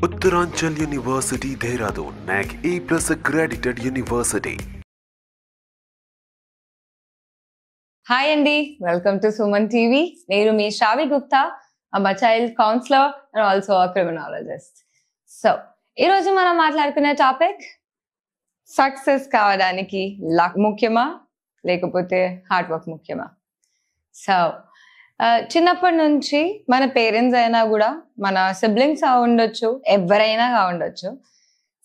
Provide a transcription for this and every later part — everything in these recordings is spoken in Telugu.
Uttaranchal University, Dehradun, NAC A+ accredited university. Hi Andy, welcome to Suman TV. Nenu mee Shravi Gupta. I'm a child counselor and also a criminologist. So, ee roju manam maatladukuне topic success కావడానికి luck ముఖ్యమా లేకపోతే హార్డ్ వర్క్ ముఖ్యమా? సో చిన్నప్పటి నుంచి మన పేరెంట్స్ అయినా కూడా మన సిబ్లింగ్స్ ఉండొచ్చు, ఎవరైనా ఉండొచ్చు.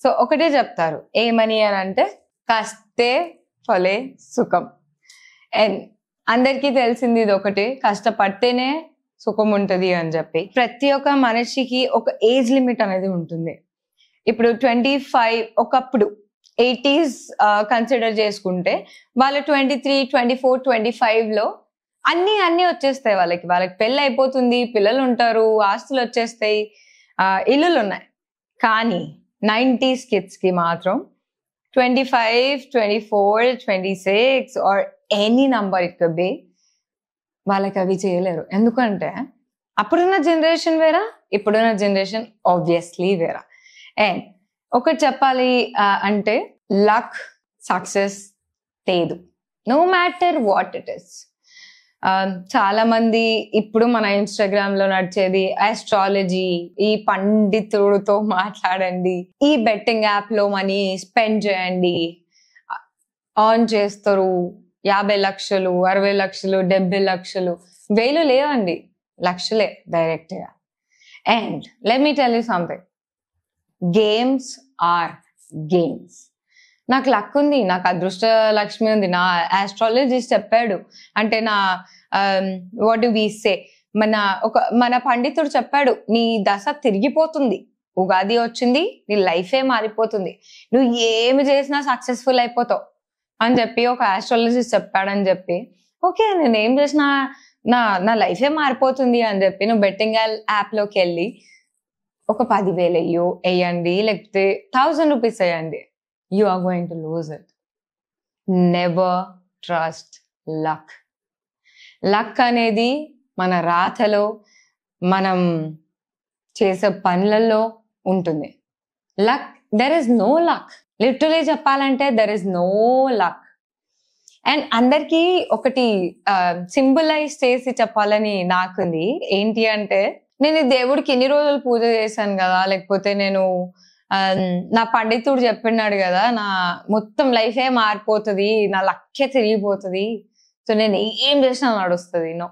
సో ఒకటే చెప్తారు ఏమని అని అంటే కష్టే ఫలే సుఖం. అండ్ అందరికీ తెలిసింది ఇది ఒకటి, కష్టపడితేనే సుఖం ఉంటుంది అని చెప్పి. ప్రతి ఒక్క మనిషికి ఒక ఏజ్ లిమిట్ అనేది ఉంటుంది. ఇప్పుడు 25 ఒకప్పుడు 80s కన్సిడర్ చేసుకుంటే వాళ్ళ 23, 24, 25లో అన్ని వచ్చేస్తాయి. వాళ్ళకి పెళ్ళి అయిపోతుంది, పిల్లలు ఉంటారు, ఆస్తులు వచ్చేస్తాయి, ఇల్లులు ఉన్నాయి. కానీ 90s kids కి మాత్రం 25, 24, 26 or any number it could be, వాళ్ళకి అవి చేయలేరు. ఎందుకంటే అప్పుడున్న జనరేషన్ వేరా, ఇప్పుడున్న జనరేషన్ ఆబ్వియస్లీ వేరా. అండ్ ఒకటి చెప్పాలి అంటే లక్ సక్సెస్ లేదు, no matter what it is. చాలా మంది ఇప్పుడు మన ఇన్స్టాగ్రామ్ లో నడిచేది ఆస్ట్రాలజీ, ఈ పండితుడితో మాట్లాడండి, ఈ బెట్టింగ్ యాప్ లో మనీ స్పెండ్ చేయండి, ఆన్ చేస్తారు 50 లక్షలు, 60 లక్షలు, 70 లక్షలు, వేలు లేవండి, లక్షలే డైరెక్ట్ గా. And let me tell you something, games are games. నాకు లక్ ఉంది, నాకు అదృష్ట లక్ష్మి ఉంది, నా ఆస్ట్రాలజిస్ట్ చెప్పాడు అంటే, నా వాట్ డు వి సే, మన పండితుడు చెప్పాడు నీ దశ తిరిగిపోతుంది, ఉగాది వచ్చింది, నీ లైఫే మారిపోతుంది, నువ్వు ఏమి చేసినా సక్సెస్ఫుల్ అయిపోతావు అని చెప్పి ఒక ఆస్ట్రాలజిస్ట్ చెప్పాడని చెప్పి, ఓకే నేను ఏం చేసినా నా లైఫే మారిపోతుంది అని చెప్పి నువ్వు బెట్టింగ్ యాప్ లోకి వెళ్ళి ఒక 10,000 వేయండి, లేకపోతే 1000 రూపీస్ వేయండి, you are going to lose it. Never trust luck. Luck అనేది మన రాతలో, మనం చేసే పనులలో ఉంటుంది. Luck, there is no luck. Literally చెప్పాలంటే there is no luck. And అందరికీ ఒకటి సింబలైజ్ చేసి చెప్పాలని నాకుంది. ఏంటి అంటే, నేను దేవుడికి ఇన్ని రోజులు పూజ చేశాను కదా, లేకపోతే నేను నా పండితుడు చెప్పినాడు కదా నా మొత్తం లైఫే మారిపోతుంది, నా లక్కే తిరిగిపోతుంది, సో నేను ఏం చేసినా నడుస్తుంది. No,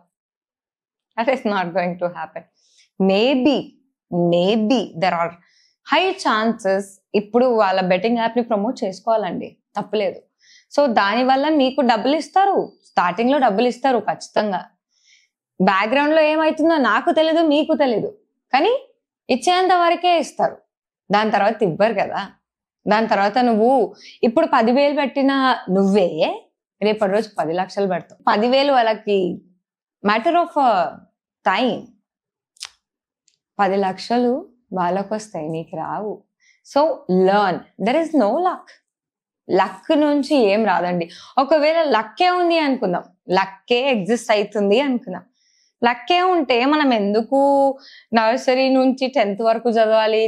that is not going to happen. Maybe there are high chances. ఇప్పుడు వాళ్ళ బెట్టింగ్ యాప్ ని ప్రమోట్ చేసుకోవాలండి, తప్పులేదు. సో దానివల్ల మీకు డబ్బులు ఇస్తారు, స్టార్టింగ్ లో డబ్బులు ఇస్తారు ఖచ్చితంగా. బ్యాక్గ్రౌండ్ లో ఏమవుతుందో నాకు తెలీదు, మీకు తెలీదు, కానీ ఇచ్చేంత వరకే ఇస్తారు, దాని తర్వాత ఇవ్వరు కదా. దాని తర్వాత నువ్వు ఇప్పుడు 10,000 పెట్టిన నువ్వే రేపటి రోజు 10 లక్షలు పెడతావు. 10,000 వాళ్ళకి మ్యాటర్ ఆఫ్ టైం, 10 లక్షలు వాళ్ళకు వస్తాయి, నీకు రావు. So learn, there is no luck. Luck నుంచి ఏం రాదండి. ఒకవేళ లక్కే ఉంది అనుకుందాం, లక్కే ఎగ్జిస్ట్ అవుతుంది అనుకుందాం, లక్కే ఉంటే మనం ఎందుకు నర్సరీ నుంచి 10th వరకు చదవాలి,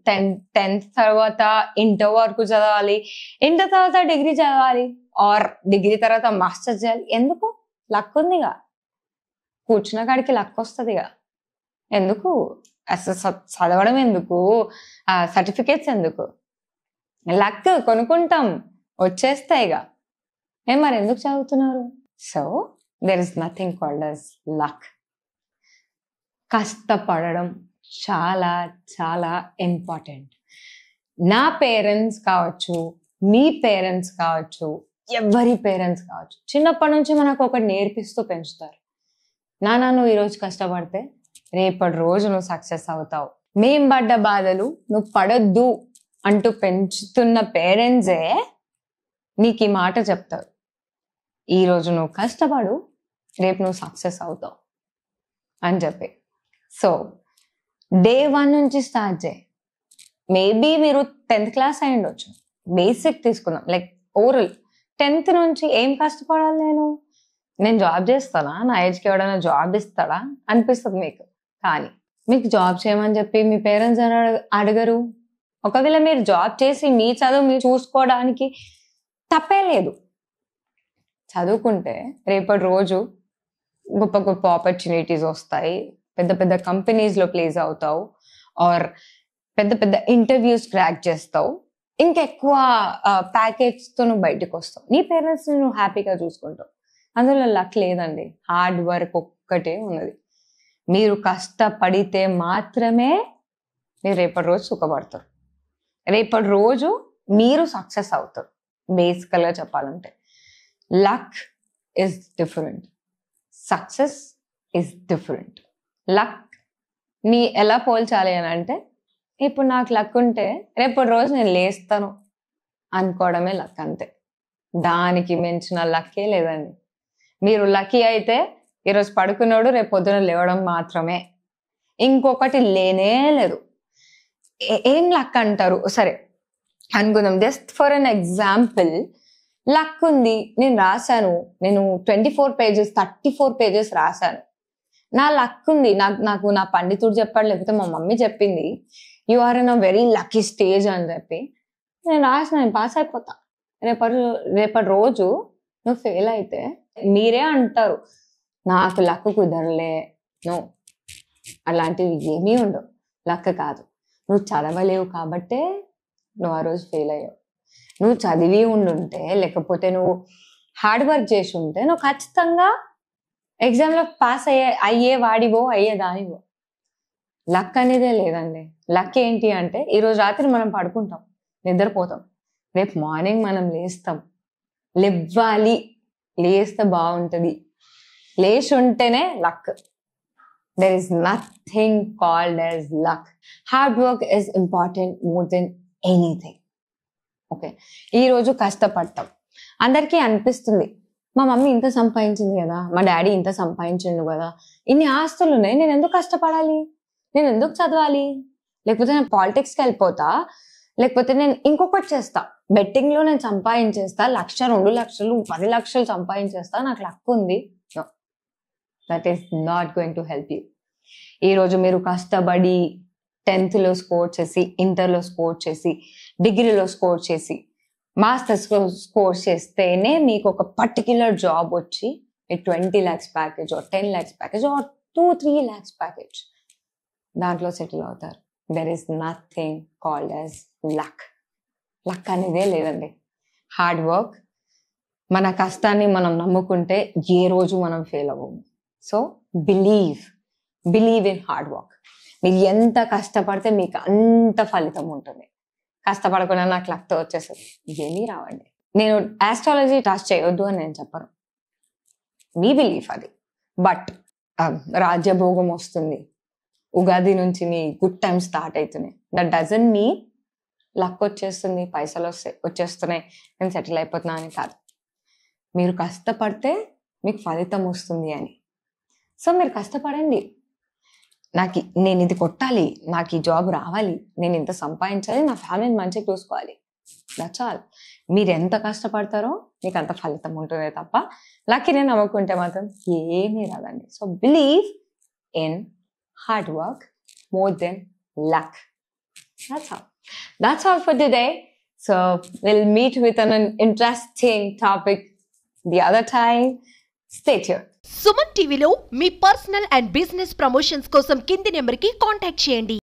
10th తర్వాత ఇంటర్ వరకు చదవాలి, ఇంటర్ తర్వాత డిగ్రీ చదవాలి, ఆర్ డిగ్రీ తర్వాత మాస్టర్స్ చేయాలి? ఎందుకు? లక్ ఉందిగా, కూర్చున్న కాడికి లక్ వస్తుందిగా. ఎందుకు అసలు చదవడం ఎందుకు, సర్టిఫికేట్స్ ఎందుకు? లక్ కొనుక్కుంటాం, వచ్చేస్తాయిగా, మరి ఎందుకు చదువుతున్నారు? So there is nothing called as luck. కష్టపడడం చాలా చాలా ఇంపార్టెంట్. నా పేరెంట్స్ కావచ్చు, మీ పేరెంట్స్ కావచ్చు, ఎవరి పేరెంట్స్ కావచ్చు, చిన్నప్పటి నుంచి మనకు ఒకటి నేర్పిస్తూ పెంచుతారు. నువ్వు ఈరోజు కష్టపడితే రేపటి రోజు నువ్వు సక్సెస్ అవుతావు, మేం పడ్డ బాధలు నువ్వు పడొద్దు అంటూ పెంచుతున్న పేరెంట్సే నీకు ఈ మాట చెప్తారు, ఈరోజు నువ్వు కష్టపడు, రేపు నువ్వు సక్సెస్ అవుతావు అని చెప్పి. సో డే 1 నుంచి స్టార్ట్ చేయి. మేబీ మీరు 10th క్లాస్ అయి ఉండొచ్చు, బేసిక్ తీసుకుందాం, లైక్ ఓరల్ 10th నుంచి ఏం కష్టపడాలి, నేను జాబ్ చేస్తానా, నా ఏజ్కి ఎవడైనా జాబ్ ఇస్తాడా అనిపిస్తుంది మీకు. కానీ మీకు జాబ్ చేయమని చెప్పి మీ పేరెంట్స్ అడగరు. ఒకవేళ మీరు జాబ్ చేసి మీ చదువు మీరు చూసుకోవడానికి తప్పే లేదు. చదువుకుంటే రేపటి రోజు గొప్ప గొప్ప ఆపర్చునిటీస్ వస్తాయి, పెద్ద పెద్ద కంపెనీస్లో ప్లేస్ అవుతావు, ఆర్ పెద్ద పెద్ద ఇంటర్వ్యూస్ క్రాక్ చేస్తావు, ఇంకెక్కువ ప్యాకేజ్తో నువ్వు బయటకు వస్తావు, నీ పేరెంట్స్ని నువ్వు హ్యాపీగా చూసుకుంటావు. అందులో లక్ లేదండి, హార్డ్ వర్క్ ఒక్కటే ఉన్నది. మీరు కష్టపడితే మాత్రమే మీరు రేపటి రోజు సుఖపడతారు, రేపటి రోజు మీరు సక్సెస్ అవుతారు. బేసికల్గా చెప్పాలంటే luck is different, success is different. Luck ని ఎలా పోల్చాలి అని అంటే, ఇప్పుడు నాకు లక్ ఉంటే రేపటి రోజు నేను లేస్తాను అనుకోవడమే లక్, అంతే. దానికి మించిన లక్కే లేదండి. మీరు లక్కీ అయితే ఈరోజు పడుకున్నాడు రేపు పొద్దున లేవడం మాత్రమే, ఇంకొకటి లేనే లేదు. ఏం లక్ అంటారు? సరే అనుకుందాం, just for an example. Luck ఉంది, నేను రాశాను, నేను 24 pages 34 pages రాశాను, నా లక్ ఉంది. నాకు నా పండితుడు చెప్పాడు, లేకపోతే మా మమ్మీ చెప్పింది, you are in a very lucky stage అని చెప్పి నేను రాసిన, నేను పాస్ అయిపోతా. రేపటి రోజు నువ్వు ఫెయిల్ అయితే మీరే అంటారు నాకు లక్ కుదరలే. నో, అలాంటివి ఏమీ ఉండవు. లక్ కాదు, నువ్వు చదవలేవు కాబట్టే నువ్వు ఆ రోజు ఫెయిల్ అయ్యావు. నువ్వు చదివి ఉండుంటే, లేకపోతే నువ్వు హార్డ్ వర్క్ చేసి ఉంటే నువ్వు ఖచ్చితంగా ఎగ్జామ్లో పాస్ అయ్యేవాడివో అయ్యేదానివో. లక్ అనేదే లేదండి. లక్ ఏంటి అంటే, ఈరోజు రాత్రి మనం పడుకుంటాం, నిద్రపోతాం, రేపు మార్నింగ్ మనం లేస్తాం. లేవాలి, లేస్తే బాగుంటుంది, లేచి ఉంటేనే luck. There is nothing called as luck. Hard work is important more than anything. Okay, ఈరోజు కష్టపడతాం. అందరికీ అనిపిస్తుంది, మా మమ్మీ ఇంత సంపాదించింది కదా, మా డాడీ ఇంత సంపాదించిండు కదా, ఇన్ని ఆస్తులు ఉన్నాయి, నేను ఎందుకు కష్టపడాలి, నేను ఎందుకు చదవాలి, లేకపోతే నేను పాలిటిక్స్కి వెళ్ళిపోతా, లేకపోతే నేను ఇంకొకటి చేస్తా, బెట్టింగ్లో నేను సంపాదించేస్తా, 1,00,000 2 లక్షలు 10 లక్షలు సంపాదించేస్తా, నాకు లక్ ఉంది. That is not going to help you. ఈరోజు మీరు కష్టపడి 10th స్కోర్ చేసి, ఇంటర్లో స్కోర్ చేసి, డిగ్రీలో స్కోర్ చేసి, మాస్టర్స్లో స్కోర్ చేస్తేనే మీకు ఒక పర్టిక్యులర్ జాబ్ వచ్చి మీ 20 lakhs package, 10 lakhs package, 2-3 lakhs package, దాంట్లో సెటిల్ అవుతారు. There is nothing called as luck. Luck అనేదే లేదండి. హార్డ్ వర్క్, మన కష్టాన్ని మనం నమ్ముకుంటే ఏ రోజు మనం ఫెయిల్ అవ్వము. So believe in hard work. మీరు ఎంత కష్టపడితే మీకు అంత ఫలితం ఉంటుంది. కష్టపడకుండా నాకు లక్తో వచ్చేస్తుంది ఏమీ రావండి. నేను ఆస్ట్రాలజీ టచ్ చేయొద్దు అని నేను చెప్పను, మీ బిలీఫ్ అది. బట్ రాజ్యభోగం వస్తుంది, ఉగాది నుంచి మీ గుడ్ టైమ్ స్టార్ట్ అవుతున్నాయి, దట్ డజంట్ మీన్ లక్ వచ్చేస్తుంది, పైసలు వచ్చేస్తున్నాయి, నేను సెటిల్ అయిపోతున్నా అని కాదు. మీరు కష్టపడితే మీకు ఫలితం వస్తుంది అని. సో మీరు కష్టపడండి, నేను ఇది కొట్టాలి, నాకు ఈ జాబ్ రావాలి, నేను ఇంత సంపాదించాలి, నా ఫ్యామిలీని మంచిగా చూసుకోవాలి, దట్స్ ఆల్. మీరు ఎంత కష్టపడతారో మీకు అంత ఫలితం ఉంటుందే తప్ప లక్కీనే నవ్వుకుంటే మాత్రం ఏమీ రాదండి. So believe in hard work more than luck. That's all for today. So we'll meet with an interesting topic the other time. Stay tuned. Suman టీవీలో మీ పర్సనల్ అండ్ బిజినెస్ ప్రమోషన్స్ కోసం కింది నెంబర్కి కాంటాక్ట్ చేయండి.